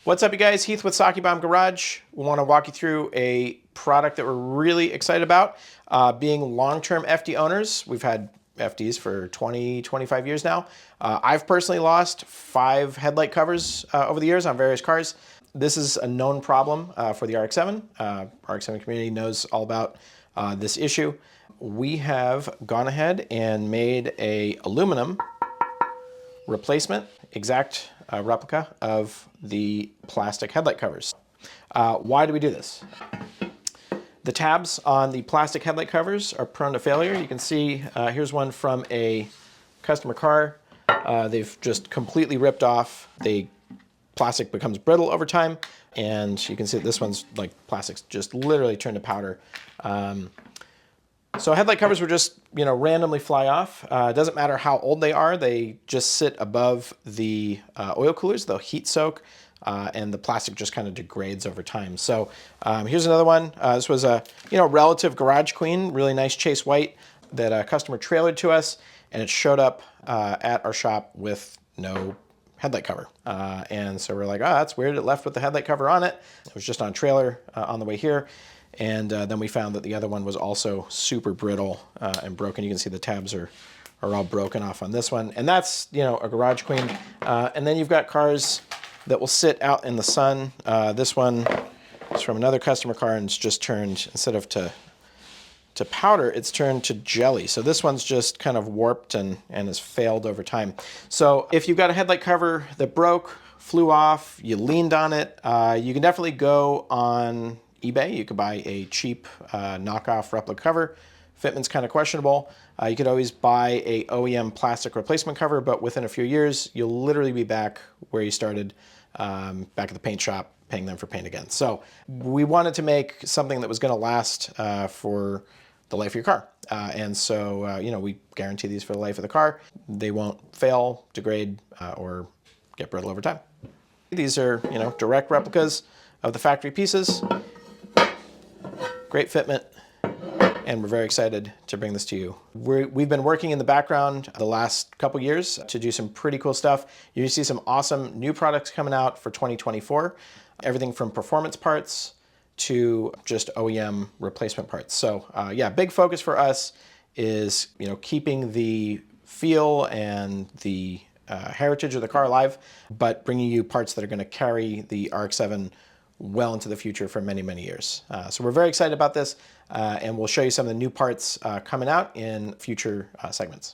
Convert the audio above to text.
What's up, you guys? Heath with Sakebomb Garage. We want to walk you through a product that we're really excited about. Being long-term FD owners, we've had FDs for 20, 25 years now. I've personally lost 5 headlight covers over the years on various cars. This is a known problem for the RX-7. RX-7 community knows all about this issue. We have gone ahead and made a aluminum replacement, exact replica of the plastic headlight covers. Why do we do this? The tabs on the plastic headlight covers are prone to failure. You can see here's one from a customer car. They've just completely ripped off. The plastic becomes brittle over time, and you can see that this one's like plastic's just literally turned to powder. So headlight covers will just, randomly fly off. It doesn't matter how old they are. They just sit above the oil coolers. They'll heat soak, and the plastic just kind of degrades over time. So here's another one. This was a relative garage queen, really nice chase white that a customer trailered to us, and it showed up at our shop with no headlight cover. And so we're like, oh, that's weird. It left with the headlight cover on it. It was just on trailer on the way here. And then we found that the other one was also super brittle and broken. You can see the tabs are all broken off on this one. And that's, a garage queen. And then you've got cars that will sit out in the sun. This one is from another customer car, and it's just turned, instead of to powder, it's turned to jelly. So this one's just kind of warped and has failed over time. So if you've got a headlight cover that broke, flew off, you leaned on it, you can definitely go on eBay. You could buy a cheap knockoff replica cover. Fitment's kind of questionable. You could always buy a OEM plastic replacement cover, but within a few years, you'll literally be back where you started, back at the paint shop, paying them for paint again. So we wanted to make something that was going to last for the life of your car. And so, we guarantee these for the life of the car. They won't fail, degrade, or get brittle over time. These are, direct replicas of the factory pieces. Great fitment, and we're very excited to bring this to you. We've been working in the background the last couple years to do some pretty cool stuff. You see some awesome new products coming out for 2024. Everything from performance parts to just OEM replacement parts. So yeah, big focus for us is keeping the feel and the heritage of the car alive, but bringing you parts that are going to carry the RX-7 well into the future for many, many years. So we're very excited about this, and we'll show you some of the new parts coming out in future segments.